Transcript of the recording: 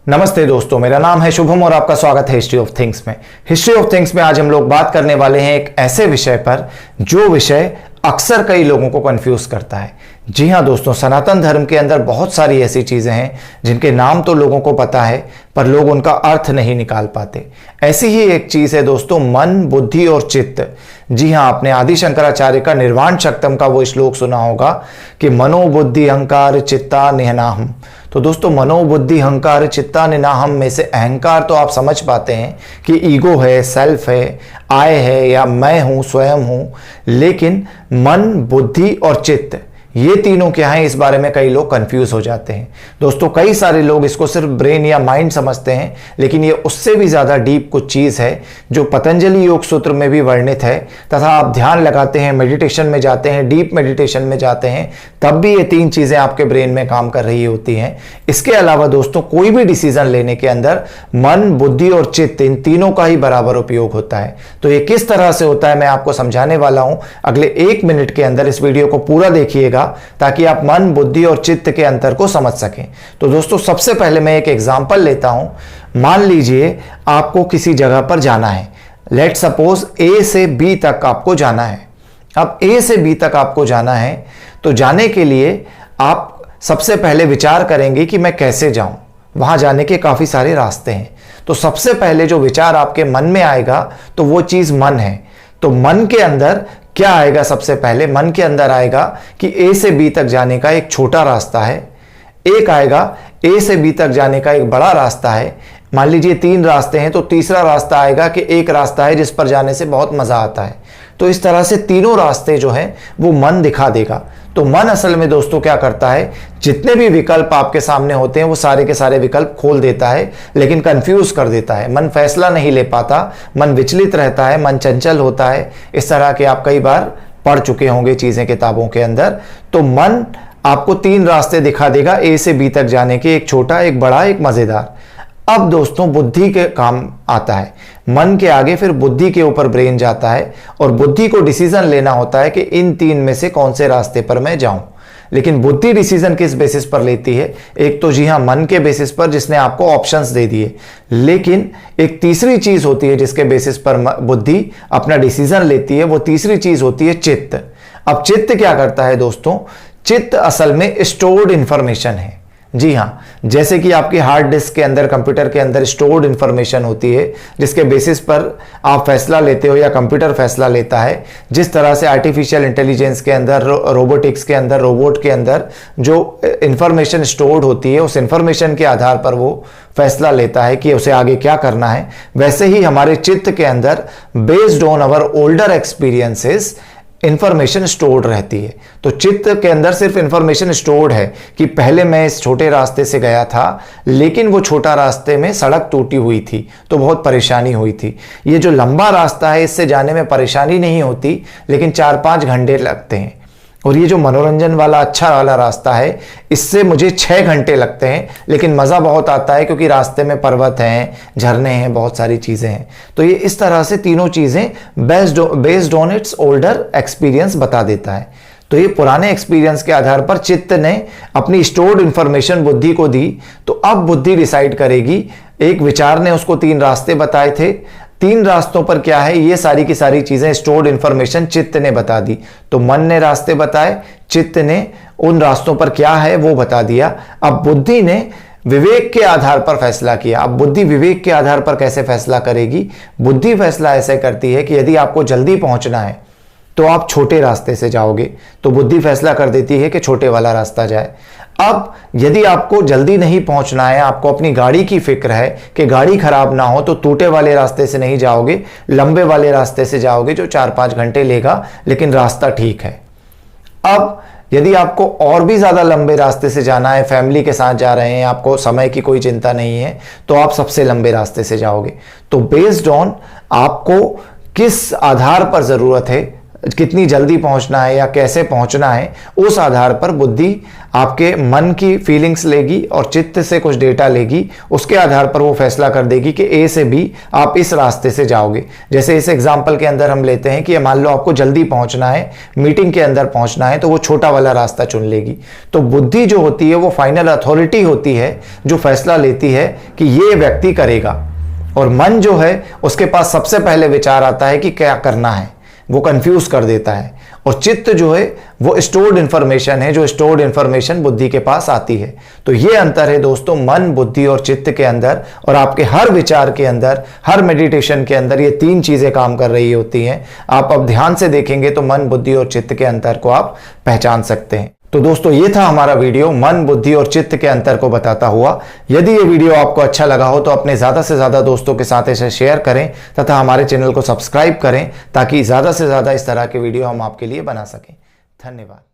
नमस्ते दोस्तों, मेरा नाम है शुभम और आपका स्वागत है हिस्ट्री ऑफ थिंग्स में। हिस्ट्री ऑफ थिंग्स में आज हम लोग बात करने वाले हैं एक ऐसे विषय पर जो विषय अक्सर कई लोगों को कंफ्यूज करता है। जी हाँ दोस्तों, सनातन धर्म के अंदर बहुत सारी ऐसी चीजें हैं जिनके नाम तो लोगों को पता है पर लोग उनका अर्थ नहीं निकाल पाते। ऐसी ही एक चीज है दोस्तों, मन, बुद्धि और चित्त। जी हाँ, आपने आदि शंकराचार्य का निर्वाण शक्तम का वो श्लोक सुना होगा कि मनो बुद्धि अहंकार चित्ता निहनाहम। तो दोस्तों, मनोबुद्धि अहंकार चित्ता निनाहम में से अहंकार तो आप समझ पाते हैं कि ईगो है, सेल्फ है, आय है या मैं हूं, स्वयं हूं। लेकिन मन, बुद्धि और चित्त, ये तीनों क्या हैं, इस बारे में कई लोग कंफ्यूज हो जाते हैं। दोस्तों, कई सारे लोग इसको सिर्फ ब्रेन या माइंड समझते हैं, लेकिन ये उससे भी ज्यादा डीप कुछ चीज है जो पतंजलि योग सूत्र में भी वर्णित है। तथा आप ध्यान लगाते हैं, मेडिटेशन में जाते हैं, डीप मेडिटेशन में जाते हैं, तब भी ये तीन चीजें आपके ब्रेन में काम कर रही होती हैं। इसके अलावा दोस्तों, कोई भी डिसीजन लेने के अंदर मन, बुद्धि और चित्त, इन तीनों का ही बराबर उपयोग होता है। तो ये किस तरह से होता है मैं आपको समझाने वाला हूं। अगले 1 मिनट के अंदर इस वीडियो को पूरा देखिएगा ताकि आप मन, बुद्धि और चित्त के अंतर को समझ सकें। तो दोस्तों, सबसे पहले मैं एक एग्जांपल लेता हूं। मान लीजिए आपको किसी जगह पर जाना है। लेट सपोज ए से बी तक आपको जाना है। अब ए से बी तक आपको जाना है तो जाने के लिए आप सबसे पहले विचार करेंगे कि मैं कैसे जाऊं। वहां जाने के काफी सारे रास्ते हैं। तो सबसे पहले जो विचार आपके मन में आएगा तो वो चीज मन है। तो मन के अंदर क्या आएगा? सबसे पहले मन के अंदर आएगा कि ए से बी तक जाने का एक छोटा रास्ता है, एक आएगा ए से बी तक जाने का एक बड़ा रास्ता है। मान लीजिए 3 रास्ते हैं तो तीसरा रास्ता आएगा कि एक रास्ता है जिस पर जाने से बहुत मजा आता है। तो इस तरह से तीनों रास्ते जो हैं वो मन दिखा देगा। तो मन असल में दोस्तों क्या करता है, जितने भी विकल्प आपके सामने होते हैं वो सारे के सारे विकल्प खोल देता है, लेकिन कंफ्यूज कर देता है। मन फैसला नहीं ले पाता, मन विचलित रहता है, मन चंचल होता है। इस तरह के आप कई बार पढ़ चुके होंगे चीजें किताबों के अंदर। तो मन आपको 3 रास्ते दिखा देगा ए से बी तक जाने के, एक छोटा, एक बड़ा, एक मजेदार। अब दोस्तों, बुद्धि के काम आता है। मन के आगे फिर बुद्धि के ऊपर ब्रेन जाता है और बुद्धि को डिसीजन लेना होता है कि इन 3 में से कौन से रास्ते पर मैं जाऊं। लेकिन बुद्धि डिसीजन किस बेसिस पर लेती है? एक तो जी हां, मन के बेसिस पर जिसने आपको ऑप्शंस दे दिए। लेकिन एक तीसरी चीज होती है जिसके बेसिस पर बुद्धि अपना डिसीजन लेती है, वो तीसरी चीज होती है चित्त। अब चित्त क्या करता है दोस्तों? चित्त असल में स्टोर्ड इंफॉर्मेशन है। जी हाँ, जैसे कि आपके हार्ड डिस्क के अंदर, कंप्यूटर के अंदर स्टोर्ड इंफॉर्मेशन होती है जिसके बेसिस पर आप फैसला लेते हो या कंप्यूटर फैसला लेता है। जिस तरह से आर्टिफिशियल इंटेलिजेंस के अंदर, रोबोटिक्स के अंदर, रोबोट के अंदर जो इंफॉर्मेशन स्टोर्ड होती है, उस इंफॉर्मेशन के आधार पर वो फैसला लेता है कि उसे आगे क्या करना है। वैसे ही हमारे चित्त के अंदर based on our older experiences information stored रहती है। तो चित्त के अंदर सिर्फ इंफॉर्मेशन स्टोर्ड है कि पहले मैं इस छोटे रास्ते से गया था, लेकिन वो छोटा रास्ते में सड़क टूटी हुई थी तो बहुत परेशानी हुई थी। ये जो लंबा रास्ता है इससे जाने में परेशानी नहीं होती, लेकिन 4-5 घंटे लगते हैं। और ये जो मनोरंजन वाला अच्छा वाला रास्ता है, इससे मुझे 6 घंटे लगते हैं, लेकिन मज़ा बहुत आता है क्योंकि रास्ते में पर्वत हैं, झरने हैं, बहुत सारी चीज़ें हैं। तो ये इस तरह से तीनों चीज़ें based on it's older experience बता देता है। तो ये पुराने एक्सपीरियंस के आधार पर चित्त ने अपनी स्टोर्ड इंफॉर्मेशन बुद्धि को दी। तो अब बुद्धि डिसाइड करेगी। एक विचार ने उसको 3 रास्ते बताए थे, 3 रास्तों पर क्या है, ये सारी की सारी चीजें स्टोर्ड इंफॉर्मेशन चित्त ने बता दी। तो मन ने रास्ते बताए, चित्त ने उन रास्तों पर क्या है वो बता दिया। अब बुद्धि ने विवेक के आधार पर फैसला किया। अब बुद्धि विवेक के आधार पर कैसे फैसला करेगी? बुद्धि फैसला ऐसे करती है कि यदि आपको जल्दी पहुंचना है तो आप छोटे रास्ते से जाओगे, तो बुद्धि फैसला कर देती है कि छोटे वाला रास्ता जाए। अब यदि आपको जल्दी नहीं पहुंचना है, आपको अपनी गाड़ी की फिक्र है कि गाड़ी खराब ना हो, तो टूटे वाले रास्ते से नहीं जाओगे, लंबे वाले रास्ते से जाओगे जो 4-5 घंटे लेगा, लेकिन रास्ता ठीक है। अब यदि आपको और भी ज्यादा लंबे रास्ते से जाना है, फैमिली के साथ जा रहे हैं, आपको समय की कोई चिंता नहीं है, तो आप सबसे लंबे रास्ते से जाओगे। तो बेस्ड ऑन आपको किस आधार पर जरूरत है कितनी जल्दी पहुंचना है या कैसे पहुंचना है, उस आधार पर बुद्धि आपके मन की फीलिंग्स लेगी और चित्त से कुछ डेटा लेगी। उसके आधार पर वो फैसला कर देगी कि ए से बी आप इस रास्ते से जाओगे। जैसे इस एग्जाम्पल के अंदर हम लेते हैं कि मान लो आपको जल्दी पहुंचना है, मीटिंग के अंदर पहुंचना है, तो वो छोटा वाला रास्ता चुन लेगी। तो बुद्धि जो होती है वो फाइनल अथॉरिटी होती है जो फैसला लेती है कि ये व्यक्ति करेगा, और मन जो है उसके पास सबसे पहले विचार आता है कि क्या करना है, वो कंफ्यूज कर देता है। और चित्त जो है वो स्टोर्ड इंफॉर्मेशन है, जो स्टोर्ड इंफॉर्मेशन बुद्धि के पास आती है। तो ये अंतर है दोस्तों मन, बुद्धि और चित्त के अंदर। और आपके हर विचार के अंदर, हर मेडिटेशन के अंदर ये तीन चीजें काम कर रही होती हैं। आप अब ध्यान से देखेंगे तो मन, बुद्धि और चित्त के अंतर को आप पहचान सकते हैं। तो दोस्तों ये था हमारा वीडियो मन, बुद्धि और चित्त के अंतर को बताता हुआ। यदि ये वीडियो आपको अच्छा लगा हो तो अपने ज्यादा से ज्यादा दोस्तों के साथ इसे शेयर करें तथा हमारे चैनल को सब्सक्राइब करें, ताकि ज्यादा से ज्यादा इस तरह के वीडियो हम आपके लिए बना सकें। धन्यवाद।